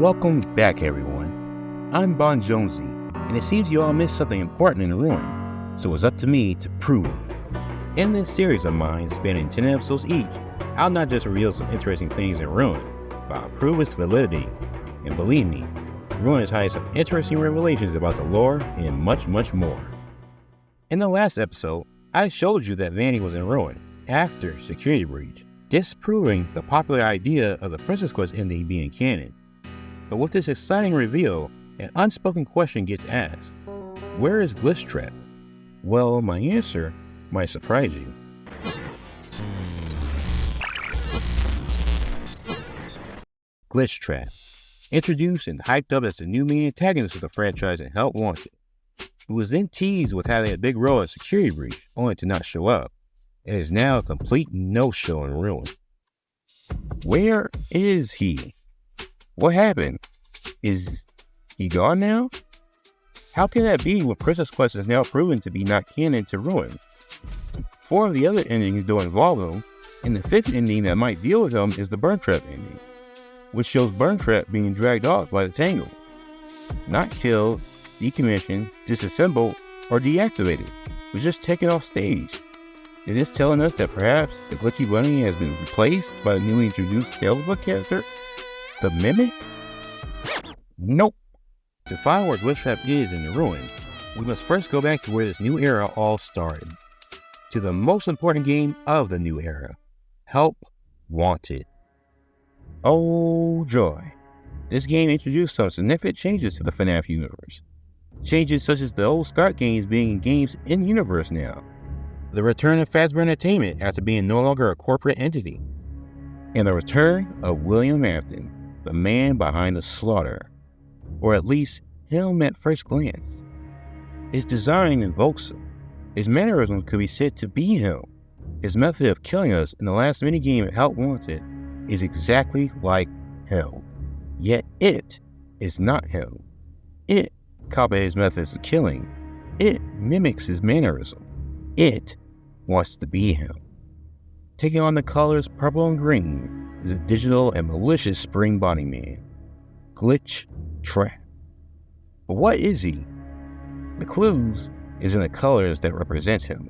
Welcome back, everyone. I'm Bonjonsie, and it seems you all missed something important in the ruin, so it's up to me to prove it. In this series of mine, spanning 10 episodes each, I'll not just reveal some interesting things in Ruin, but I'll prove its validity. And believe me, Ruin is hiding some interesting revelations about the lore and much, much more. In the last episode, I showed you that Vanni was in Ruin after Security Breach, disproving the popular idea of the Princess Quest ending being canon. But with this exciting reveal, an unspoken question gets asked. Where is Glitchtrap? Well, my answer might surprise you. Glitchtrap, introduced and hyped up as the new main antagonist of the franchise and Help Wanted, who was then teased with having a big role in Security Breach, only to not show up, and is now a complete no-show in Ruin. Where is he? What happened? Is he gone now? How can that be when Princess Quest is now proven to be not canon to Ruin? 4 of the other endings don't involve him, and the 5th ending that might deal with him is the Burntrap ending, which shows Burntrap being dragged off by the Tangle. Not killed, decommissioned, disassembled, or deactivated, but just taken off stage. Is this telling us that perhaps the glitchy bunny has been replaced by the newly introduced Tales book character? The Mimic? Nope. To find where Glitchtrap is in the Ruin, we must first go back to where this new era all started. To the most important game of the new era, Help Wanted. Oh joy. This game introduced some significant changes to the FNAF universe. Changes such as the old SCART games being games in-universe now. The return of Fazbear Entertainment after being no longer a corporate entity. And the return of William Afton, the man behind the slaughter. Or at least, him at first glance. His design invokes him. His mannerism could be said to be him. His method of killing us in the last minigame at Help Wanted is exactly like him. Yet it is not him. It copies his methods of killing. It mimics his mannerism. It wants to be him. Taking on the colors purple and green is a digital and malicious spring body man, Glitchtrap. But what is he? The clues is in the colors that represent him.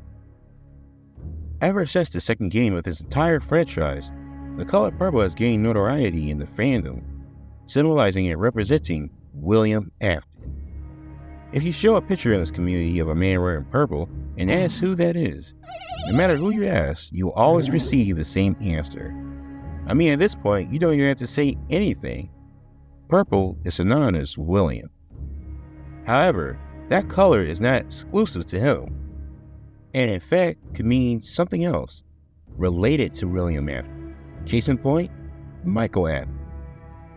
Ever since the second game of this entire franchise, the color purple has gained notoriety in the fandom, symbolizing and representing William Afton. If you show a picture in this community of a man wearing purple and ask who that is, no matter who you ask, you will always receive the same answer. I mean, at this point, you don't even have to say anything. Purple is synonymous with William. However, that color is not exclusive to him, and in fact could mean something else related to William Afton. Case in point, Michael Afton.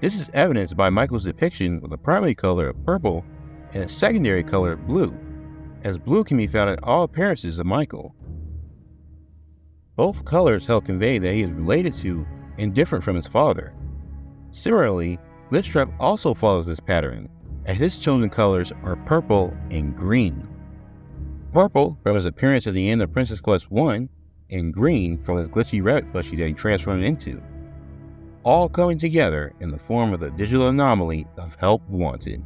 This is evidenced by Michael's depiction of the primary color of purple and a secondary color of blue, as blue can be found in all appearances of Michael. Both colors help convey that he is related to and different from his father. Similarly, Glitchtrap also follows this pattern, as his chosen colors are purple and green. Purple from his appearance at the end of Princess Quest 1, and green from his glitchy rabbit plushie that he transformed into. All coming together in the form of the digital anomaly of Help Wanted.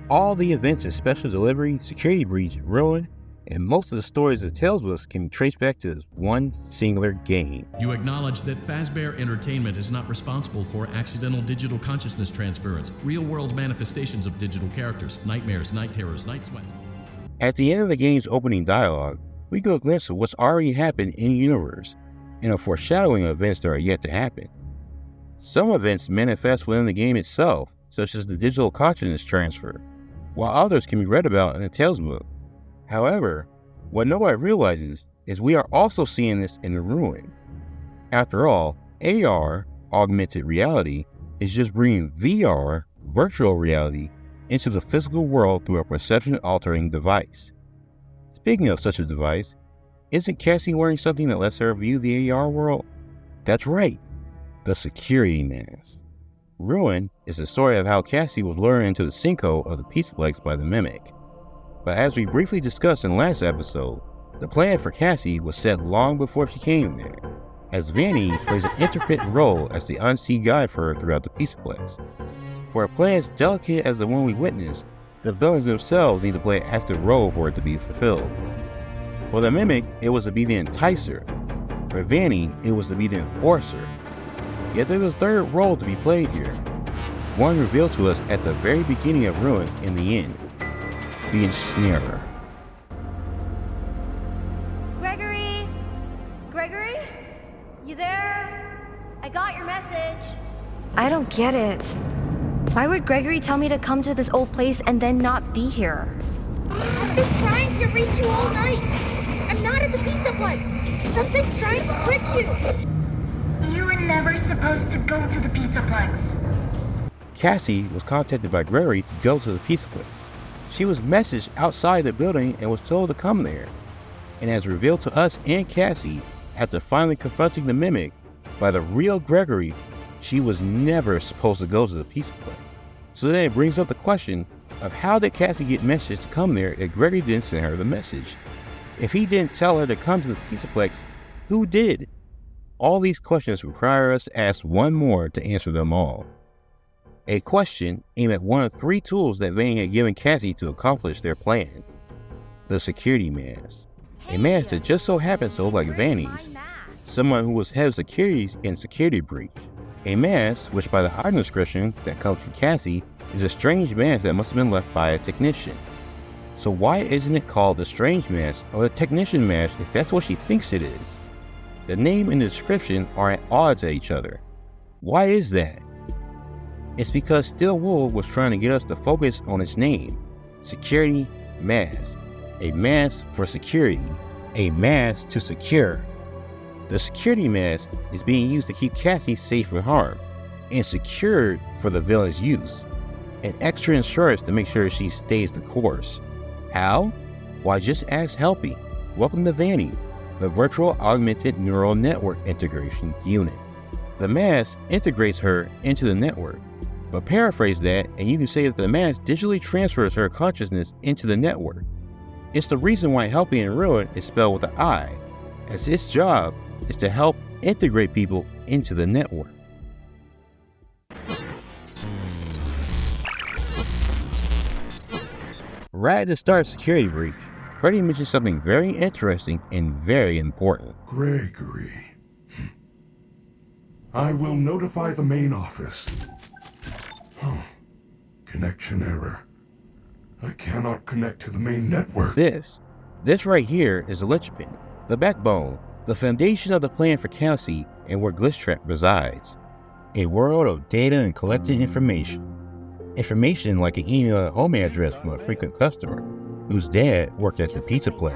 All the events of Special Delivery, Security Breach, Ruin, and most of the stories of Tales books can be traced back to this one singular game. You acknowledge that Fazbear Entertainment is not responsible for accidental digital consciousness transference, real-world manifestations of digital characters, nightmares, night terrors, night sweats. At the end of the game's opening dialogue, we get a glimpse of what's already happened in-universe, and a foreshadowing of events that are yet to happen. Some events manifest within the game itself, such as the digital consciousness transfer, while others can be read about in the Tales book. However, what nobody realizes is we are also seeing this in the Ruin. After all, AR, augmented reality, is just bringing VR, virtual reality, into the physical world through a perception-altering device. Speaking of such a device, isn't Cassie wearing something that lets her view the AR world? That's right, the security mask. Ruin is the story of how Cassie was lured into the sinkhole of the Pizzaplex by the Mimic. But as we briefly discussed in the last episode, the plan for Cassie was set long before she came there, as Vanni plays an intricate role as the unseen guide for her throughout the Pizzaplex. For a plan as delicate as the one we witnessed, the villains themselves need to play an active role for it to be fulfilled. For the Mimic, it was to be the enticer. For Vanni, it was to be the enforcer. Yet there's a third role to be played here, one revealed to us at the very beginning of Ruin in the end, the Ensnarer. Gregory? You there? I got your message. I don't get it. Why would Gregory tell me to come to this old place and then not be here? I've been trying to reach you all night. I'm not at the pizza place. Something's trying to trick you. You were never supposed to go to the Pizzaplex. Cassie was contacted by Gregory to go to the pizza place. She was messaged outside the building and was told to come there. And as revealed to us and Cassie, after finally confronting the Mimic by the real Gregory, she was never supposed to go to the pizza place. So then it brings up the question of how did Cassie get messaged to come there if Gregory didn't send her the message? If he didn't tell her to come to the pizza place, who did? All these questions require us to ask one more to answer them all. A question aimed at one of 3 tools that Vanni had given Cassie to accomplish their plan. The security mask. A mask that just so happens to look like Vanni's. Someone who was head of security in security breach. A mask, which by the item description that comes from Cassie, is a strange mask that must have been left by a technician. So why isn't it called the strange mask or the technician mask if that's what she thinks it is? The name and the description are at odds at each other. Why is that? It's because Steel Wool was trying to get us to focus on its name, Security Mask. A mask for security, a mask to secure. The security mask is being used to keep Cassie safe from harm, and secured for the villain's use. An extra insurance to make sure she stays the course. How? Why, just ask Helpy. Welcome to Vanni, the Virtual Augmented Neural Network Integration Unit. The mask integrates her into the network, but paraphrase that and you can say that the mask digitally transfers her consciousness into the network. It's the reason why Helpy in Ruin is spelled with an I, as its job is to help integrate people into the network. Right at the start of Security Breach, Freddy mentioned something very interesting and very important. Gregory. I will notify the main office. Connection error. I cannot connect to the main network. This right here is the linchpin, the backbone, the foundation of the plan for Cassie and where Glitchtrap resides. A world of data and collected information. Information like an email and home address from a frequent customer whose dad worked at the pizza place.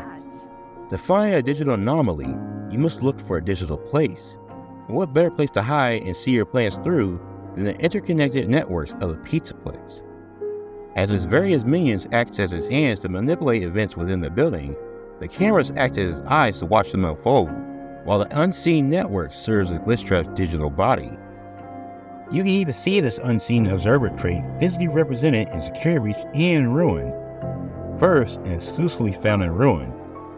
To find a digital anomaly, you must look for a digital place. And what better place to hide and see your plans through than the interconnected networks of the pizza place? As its various minions act as its hands to manipulate events within the building, the cameras act as its eyes to watch them unfold, while the unseen network serves as Glitchtrap's digital body. You can even see this unseen observer trait physically represented in Security Breach and Ruin. First, and exclusively found in Ruin,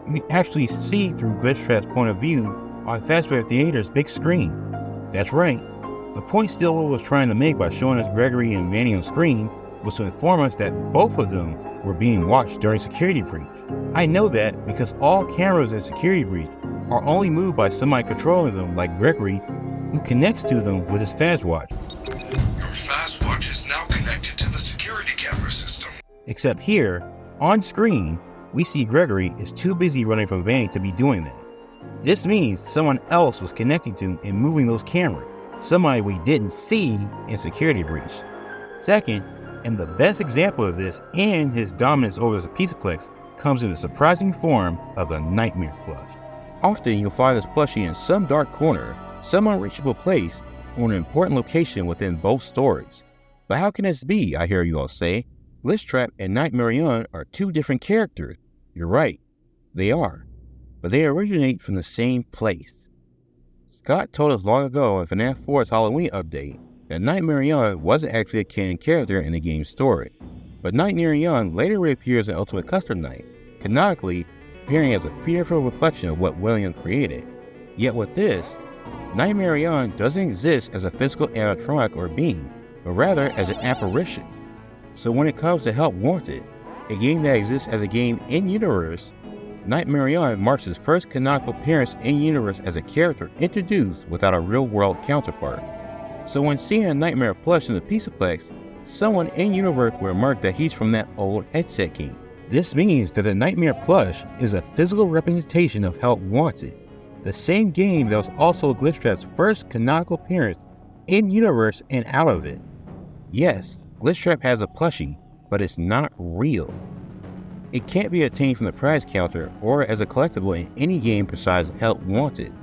you can actually see through Glitchtrap's point of view on Faz Faz Theater's big screen. That's right, the point Steel Wool was trying to make by showing us Gregory and Vanni on screen was to inform us that both of them were being watched during Security Breach. I know that because all cameras in Security Breach are only moved by somebody controlling them like Gregory, who connects to them with his Fazwatch. Your Fazwatch is now connected to the security camera system. Except here, on screen, we see Gregory is too busy running from Vanni to be doing that. This means someone else was connecting to and moving those cameras, somebody we didn't see in Security Breach. Second, and the best example of this and his dominance over the Pizzaplex comes in the surprising form of the Nightmare plush. Often you'll find this plushie in some dark corner, some unreachable place, or an important location within both stories. But how can this be, I hear you all say? Glitchtrap and Nightmare are 2 different characters. You're right, they are. But they originate from the same place. Scott told us long ago in FNAF 4's Halloween update that Nightmare wasn't actually a canon character in the game's story, but Nightmare later reappears in Ultimate Custom Night, canonically appearing as a fearful reflection of what William created. Yet with this, Nightmare doesn't exist as a physical animatronic or being, but rather as an apparition. So when it comes to Help Wanted, a game that exists as a game in-universe, Nightmare On marks his first canonical appearance in-universe as a character introduced without a real-world counterpart. So when seeing a Nightmare plush in the Pizzaplex, someone in-universe will mark that he's from that old headset game. This means that the Nightmare plush is a physical representation of Help Wanted, the same game that was also Glitchtrap's first canonical appearance in-universe and out of it. Yes, Glitchtrap has a plushie, but it's not real. It can't be obtained from the prize counter or as a collectible in any game besides Help Wanted.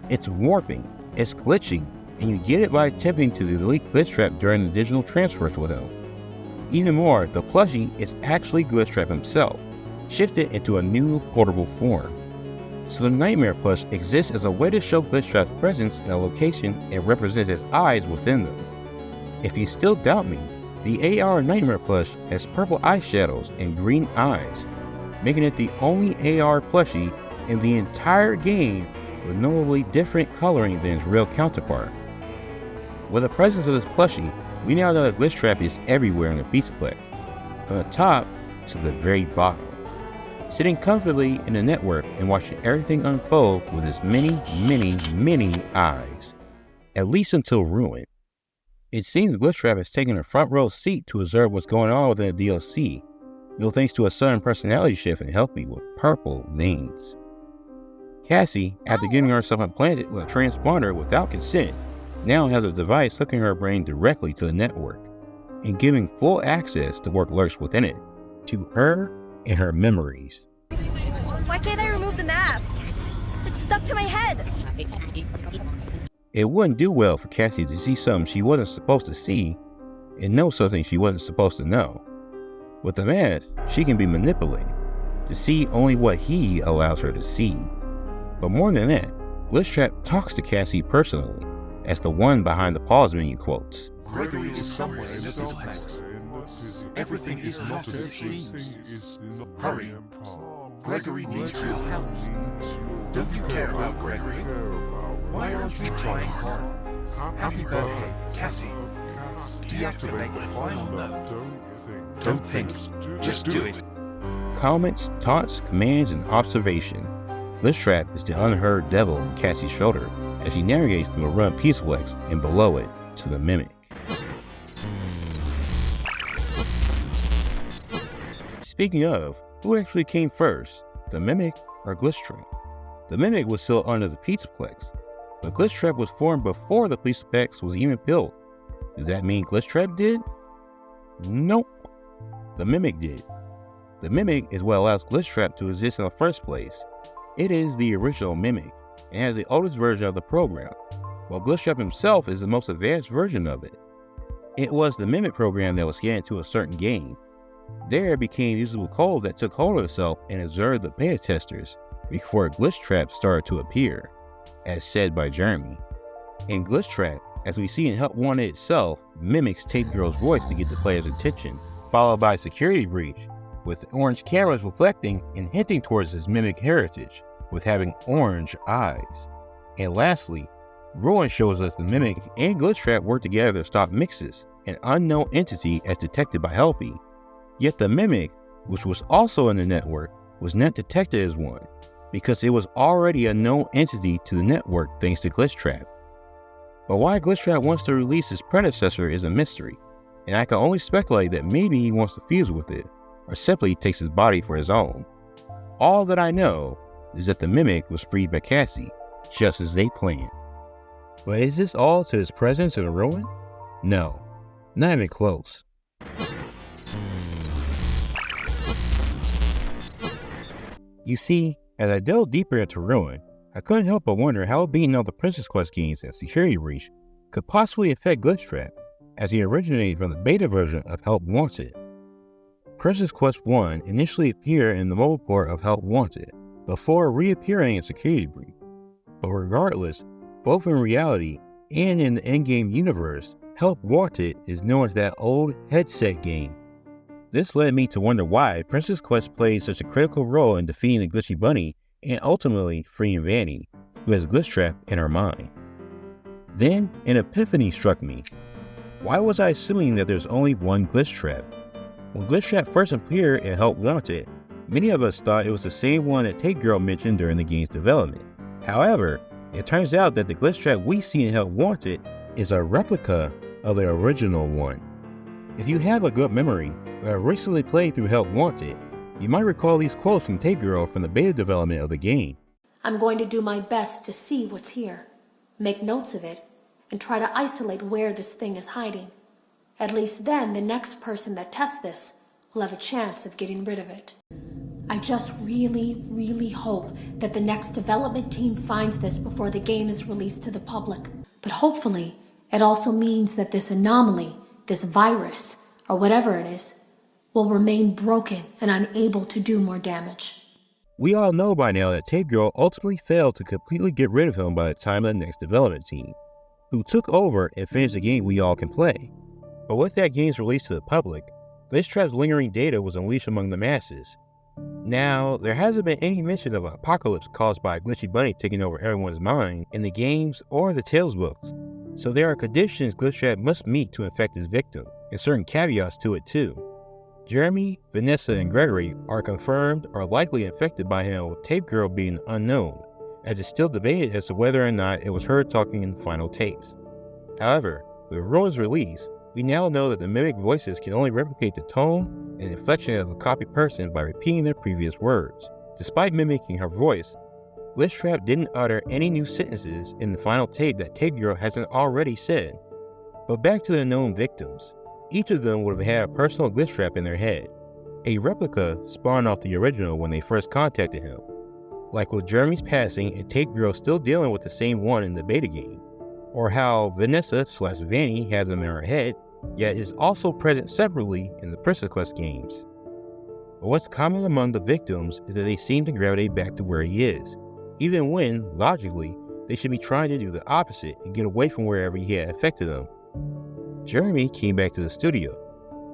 It's warping, it's glitching, and you get it by attempting to delete Glitchtrap during the digital transfers with him. Even more, the plushie is actually Glitchtrap himself, shifted into a new portable form. So the Nightmare plush exists as a way to show Glitchtrap's presence in a location and represents his eyes within them. If you still doubt me, the AR Nightmare plush has purple eyeshadows and green eyes, making it the only AR plushie in the entire game with notably different coloring than its real counterpart. With the presence of this plushie, we now know that Glitchtrap is everywhere in the Pizzaplex, from the top to the very bottom, sitting comfortably in the network and watching everything unfold with his many eyes, at least until Ruin. It seems Glitchtrap has taken a front row seat to observe what's going on within the DLC, thanks to a sudden personality shift and Helpy with purple veins. Cassie, after getting herself implanted with a transponder without consent, now has a device hooking her brain directly to the network and giving full access to what lurks within it, to her and her memories. Why can't I remove the mask? It's stuck to my head. It wouldn't do well for Cassie to see something she wasn't supposed to see and know something she wasn't supposed to know. With the mask, she can be manipulated to see only what he allows her to see. But more than that, Glitchtrap talks to Cassie personally, as the one behind the pause menu quotes. Gregory is somewhere in the Pizzaplex. Everything is not as it seems. Hurry. Gregory needs your help. Don't you care about Gregory? Why aren't you trying hard? Happy birthday, Cassie. Deactivate the final note. Don't think, just do it. Comments, taunts, commands, and observation. Glitchtrap is the unheard devil on Cassie's shoulder as she navigates through a run Pizzaplex and below it to the Mimic. Speaking of, who actually came first, the Mimic or Glitchtrap? The Mimic was still under the Pizzaplex, but Glitchtrap was formed before the Pizzaplex was even built. Does that mean Glitchtrap did? Nope. The Mimic did. The Mimic is what allows Glitchtrap to exist in the first place. It is the original Mimic and has the oldest version of the program, while Glitchtrap himself is the most advanced version of it. It was the Mimic program that was scanned to a certain game. There it became usable code that took hold of itself and observed the beta testers before Glitchtrap started to appear, as said by Jeremy. In Glitchtrap, as we see in Help Wanted itself, mimics Tape Girl's voice to get the player's attention, followed by security breach, with orange cameras reflecting and hinting towards his mimic heritage, with having orange eyes. And lastly, Ruin shows us the Mimic and Glitchtrap work together to stop Mixes, an unknown entity as detected by Helpy. Yet the Mimic, which was also in the network, was not detected as one, because it was already a known entity to the network thanks to Glitchtrap. But why Glitchtrap wants to release his predecessor is a mystery, and I can only speculate that maybe he wants to fuse with it, or simply takes his body for his own. All that I know is that the Mimic was freed by Cassie, just as they planned. But is this all to his presence in Ruin? No, not even close. You see, as I delved deeper into Ruin, I couldn't help but wonder how beating all the Princess Quest games and Security Breach could possibly affect Glitchtrap, as he originated from the beta version of Help Wanted. Princess Quest 1 initially appeared in the mobile port of Help Wanted, before reappearing in Security Breach. But regardless, both in reality and in the in-game universe, Help Wanted is known as that old headset game. This led me to wonder why Princess Quest played such a critical role in defeating the Glitchy Bunny and ultimately freeing Vanni, who has Glitchtrap in her mind. Then an epiphany struck me. Why was I assuming that there's only one Glitchtrap? When Glitchtrap first appeared in Help Wanted, many of us thought it was the same one that THRLL mentioned during the game's development. However, it turns out that the Glitchtrap we see in Help Wanted is a replica of the original one. If you have a good memory or have recently played through Help Wanted, you might recall these quotes from THRLL from the beta development of the game. I'm going to do my best to see what's here, make notes of it, and try to isolate where this thing is hiding. At least then the next person that tests this will have a chance of getting rid of it. I just really hope that the next development team finds this before the game is released to the public. But hopefully, it also means that this anomaly, this virus, or whatever it is, will remain broken and unable to do more damage. We all know by now that THRLL ultimately failed to completely get rid of him by the time of the next development team, who took over and finished the game we all can play. But with that game's release to the public, Glitchtrap's lingering data was unleashed among the masses. Now, there hasn't been any mention of an apocalypse caused by a glitchy bunny taking over everyone's mind in the games or the Tales books, so there are conditions Glitchtrap must meet to infect his victim, and certain caveats to it too. Jeremy, Vanessa, and Gregory are confirmed or likely infected by him, with THRLL being unknown, as it's still debated as to whether or not it was her talking in the final tapes. However, with Ruin's release, we now know that the mimic voices can only replicate the tone and inflection of a copy person by repeating their previous words. Despite mimicking her voice, Glitchtrap didn't utter any new sentences in the final tape that THRLL hasn't already said. But back to the known victims. Each of them would have had a personal Glitchtrap in their head. A replica spawned off the original when they first contacted him. Like with Jeremy's passing and THRLL still dealing with the same one in the beta game. Or how Vanessa/Vanni has him in her head, yet is also present separately in the Princess Quest games. But what's common among the victims is that they seem to gravitate back to where he is, even when, logically, they should be trying to do the opposite and get away from wherever he had affected them. Jeremy came back to the studio,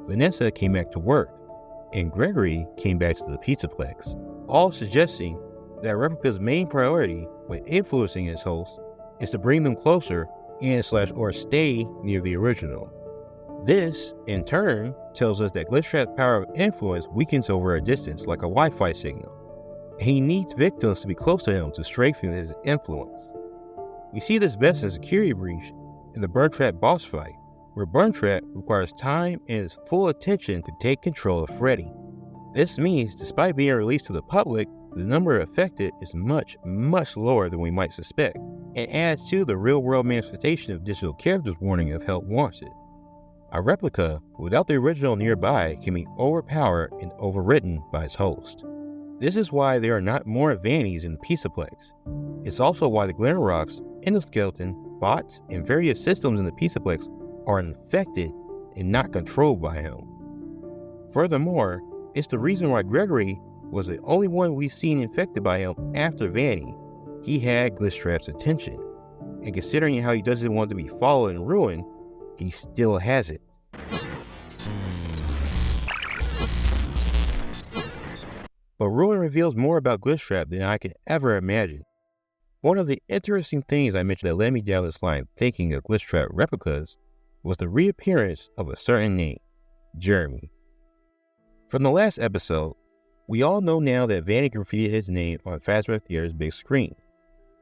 Vanessa came back to work, and Gregory came back to the Pizzaplex, all suggesting that Replica's main priority when influencing his host is to bring them closer and/or stay near the original. This, in turn, tells us that Glitchtrap's power of influence weakens over a distance like a Wi-Fi signal, and he needs victims to be close to him to strengthen his influence. We see this best in Security Breach in the Burntrap boss fight, where Burntrap requires time and his full attention to take control of Freddy. This means, despite being released to the public, the number affected is much lower than we might suspect, and adds to the real-world manifestation of digital characters warning of Help Wanted. A replica without the original nearby can be overpowered and overwritten by its host. This is why there are not more Vannis in the Pizzaplex. It's also why the Glimmerrocks, Endoskeleton, bots, and various systems in the Pizzaplex are infected and not controlled by him. Furthermore, it's the reason why Gregory was the only one we've seen infected by him after Vanni. He had Glitchtrap's attention, and considering how he doesn't want to be followed and ruined, he still has it. But Ruin reveals more about Glitchtrap than I could ever imagine. One of the interesting things I mentioned that led me down this line thinking of Glitchtrap replicas was the reappearance of a certain name, Jeremy. From the last episode, we all know now that Vanni graffitied his name on Faz Faz Theater's big screen.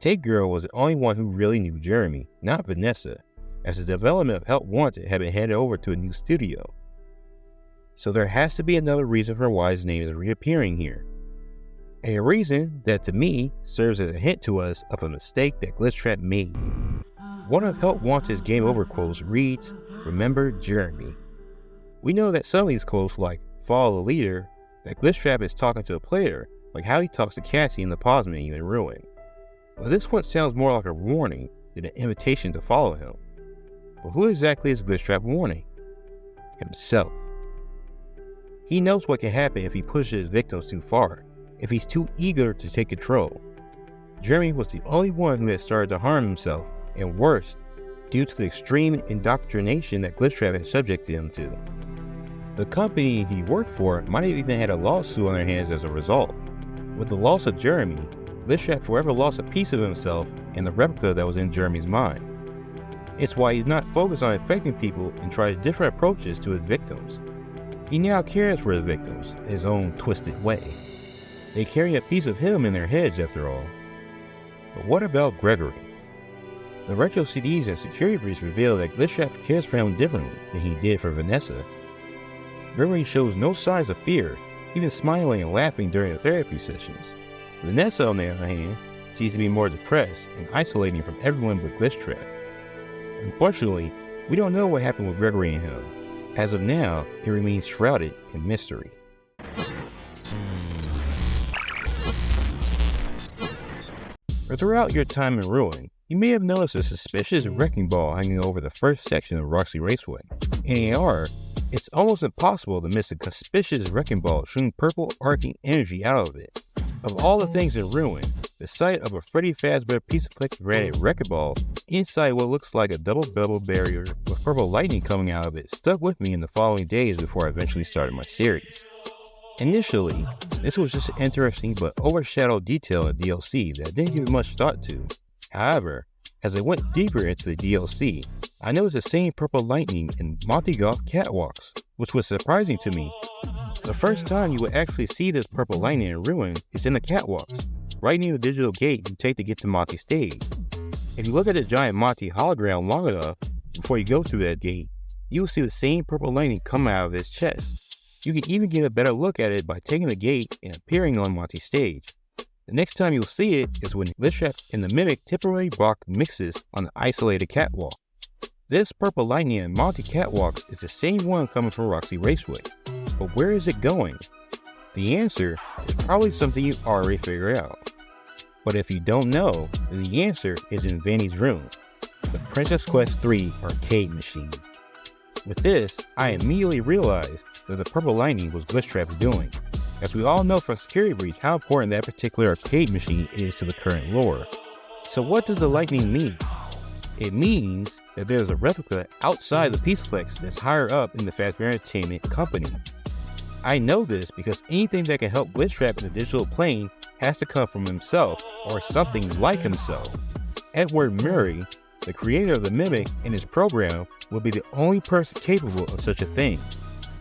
THRLL was the only one who really knew Jeremy, not Vanessa, as the development of Help Wanted had been handed over to a new studio. So there has to be another reason for why his name is reappearing here. A reason that to me serves as a hint to us of a mistake that Glitchtrap made. One of Help Wanted's game over quotes reads, "Remember Jeremy." We know that some of these quotes, like "Follow the leader," that Glitchtrap is talking to a player, like how he talks to Cassie in the pause menu in Ruin. But this one sounds more like a warning than an invitation to follow him. But who exactly is Glitchtrap warning? Himself. He knows what can happen if he pushes his victims too far, if he's too eager to take control. Jeremy was the only one who had started to harm himself, and worse, due to the extreme indoctrination that Glitchtrap had subjected him to. The company he worked for might have even had a lawsuit on their hands as a result. With the loss of Jeremy, Glitchtrap forever lost a piece of himself and the replica that was in Jeremy's mind. It's why he's not focused on infecting people and tries different approaches to his victims. He now cares for his victims in his own twisted way. They carry a piece of him in their heads after all. But what about Gregory? The retro CDs and security breach reveal that Glitchtrap cares for him differently than he did for Vanessa. Gregory shows no signs of fear, even smiling and laughing during the therapy sessions. Vanessa, on the other hand, seems to be more depressed and isolating from everyone but Glitchtrap. Unfortunately, we don't know what happened with Gregory and him. As of now, it remains shrouded in mystery. Throughout your time in Ruin, you may have noticed a suspicious wrecking ball hanging over the first section of Roxy Raceway. In AR, it's almost impossible to miss a suspicious wrecking ball shooting purple arcing energy out of it. Of all the things in Ruin, the sight of a Freddy Fazbear Piece-of-Flex branded wrecking ball inside what looks like a double bevel barrier with purple lightning coming out of it stuck with me in the following days before I eventually started my series. Initially, this was just an interesting but overshadowed detail in the DLC that I didn't give much thought to. However, as I went deeper into the DLC, I noticed the same purple lightning in Monty Golf catwalks, which was surprising to me. The first time you would actually see this purple lightning in Ruin is in the catwalks, right near the digital gate you take to get to Monty's stage. If you look at the giant Monty hologram long enough before you go through that gate, you will see the same purple lightning come out of his chest. You can even get a better look at it by taking the gate and appearing on Monty's stage. The next time you'll see it is when Glitchtrap and the Mimic temporarily block mixes on the isolated catwalk. This purple lightning in Monty catwalks is the same one coming from Roxy Raceway. But where is it going? The answer is probably something you already figured out. But if you don't know, then the answer is in Vanni's room, the Princess Quest 3 arcade machine. With this, I immediately realized that the purple lightning was Glitchtrap's doing, as we all know from Security Breach how important that particular arcade machine is to the current lore. So what does the lightning mean? It means that there's a replica outside the Piece-of-Flex that's higher up in the Fazbear Entertainment company. I know this because anything that can help Glitchtrap in the digital plane has to come from himself or something like himself. Edward Murray, the creator of the Mimic and his program, will be the only person capable of such a thing.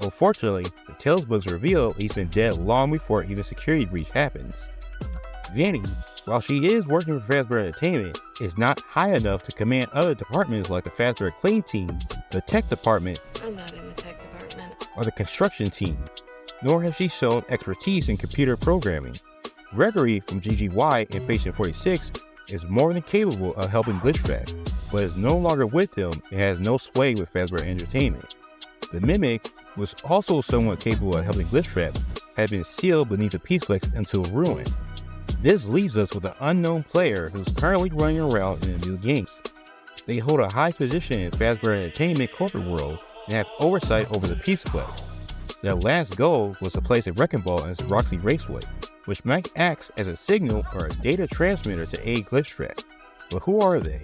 Unfortunately, the Tales books reveal he's been dead long before even Security Breach happens. Vanni, while she is working for Fazbear Entertainment, is not high enough to command other departments like the Fazbear Clean Team, the Tech Department, I'm not in the Tech Department, or the Construction Team, nor has she shown expertise in computer programming. Gregory from GGY and Patient 46 is more than capable of helping Glitchtrap, but is no longer with him and has no sway with Fazbear Entertainment. The Mimic was also somewhat capable of helping Glitchtrap, had been sealed beneath the Piece-of-Flex until Ruin. This leaves us with an unknown player who's currently running around in the new games. They hold a high position in Fazbear Entertainment corporate world and have oversight over the Piece-of-Flex. Their last goal was to place a wrecking ball in Roxy Raceway, which might act as a signal or a data transmitter to aid Glitchtrap. But who are they?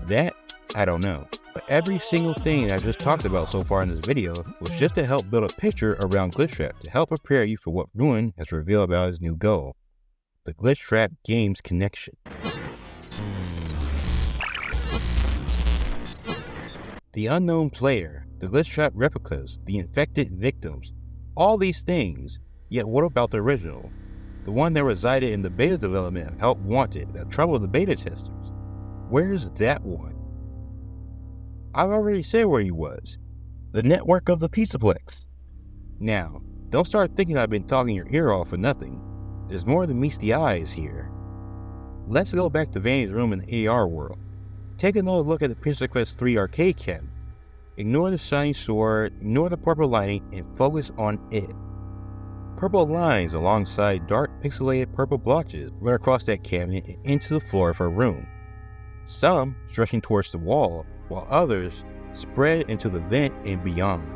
That, I don't know. But every single thing I've just talked about so far in this video was just to help build a picture around Glitchtrap to help prepare you for what Ruin has revealed about his new goal. The Glitchtrap Games Connection. The unknown player, the Glitchtrap replicas, the infected victims, all these things, yet what about the original? The one that resided in the beta development of Help Wanted that troubled the beta testers. Where's that one? I've already said where he was. The network of the Piece-of-Flex. Now, don't start thinking I've been talking your ear off for nothing. There's more than meets the eyes here. Let's go back to Vanni's room in the AR world. Take another look at the Princess Quest 3 arcade cabinet. Ignore the shiny sword, ignore the purple lighting, and focus on it. Purple lines alongside dark pixelated purple blotches run across that cabinet and into the floor of her room. Some stretching towards the wall, while others spread into the vent and beyond.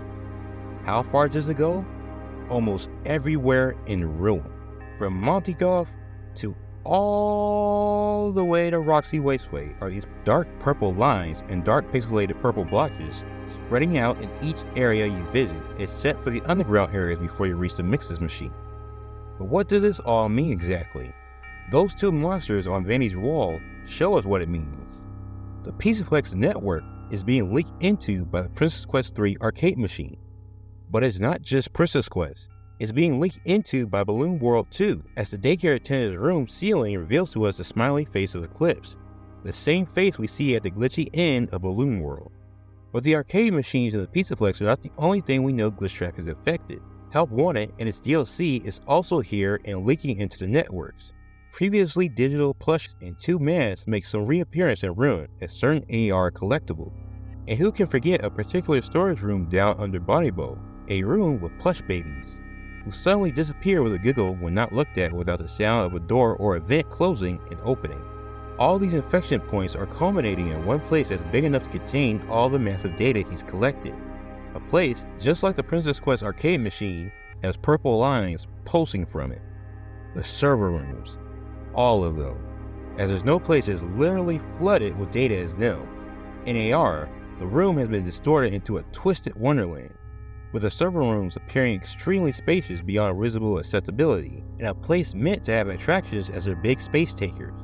How far does it go? Almost everywhere in Ruin. From Monty Golf to all the way to Roxy Raceway are these dark purple lines and dark pixelated purple blotches spreading out in each area you visit, except for the underground areas before you reach the mixes machine. But what does this all mean exactly? Those two monsters on Vanni's wall show us what it means. The Piece-of-Flex network is being leaked into by the Princess Quest 3 arcade machine. But it's not just Princess Quest. It's being leaked into by Balloon World 2, as the daycare attendant's room ceiling reveals to us the smiley face of Eclipse, the same face we see at the glitchy end of Balloon World. But the arcade machines and the Pizzaplex are not the only thing we know Glitchtrap is affected. Help Wanted and its DLC is also here and leaking into the networks. Previously digital plushes and 2 masks make some reappearance in Ruin as certain AR collectible. And who can forget a particular storage room down under Bonnie Bowl, a room with plush babies, who suddenly disappear with a giggle when not looked at without the sound of a door or a vent closing and opening. All these infection points are culminating in one place that's big enough to contain all the massive data he's collected. A place, just like the Princess Quest arcade machine, has purple lines pulsing from it. The server rooms. All of them. As there's no place that's literally flooded with data as them. In AR, the room has been distorted into a twisted wonderland, with the server rooms appearing extremely spacious beyond reasonable acceptability, and a place meant to have attractions as their big space takers.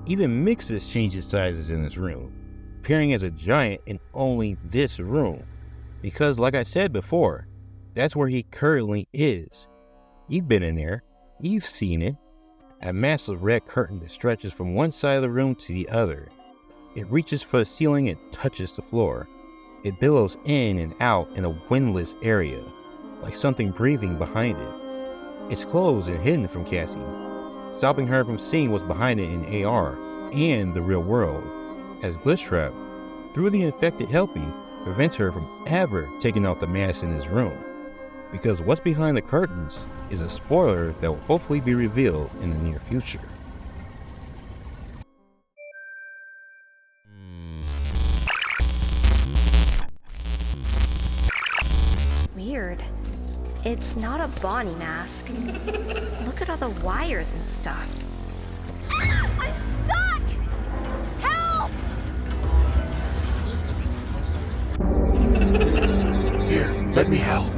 Even Mixus changes sizes in this room, appearing as a giant in only this room. Because like I said before, that's where he currently is. You've been in there, you've seen it. A massive red curtain that stretches from one side of the room to the other. It reaches for the ceiling and touches the floor. It billows in and out in a windless area, like something breathing behind it. It's closed and hidden from Cassie, stopping her from seeing what's behind it in AR and the real world, as Glitchtrap, through the infected Helpy, prevents her from ever taking off the mask in this room. Because what's behind the curtains is a spoiler that will hopefully be revealed in the near future. Weird. It's not a Bonnie mask. Look at all the wires and stuff. I'm stuck! Help! Here, let me help.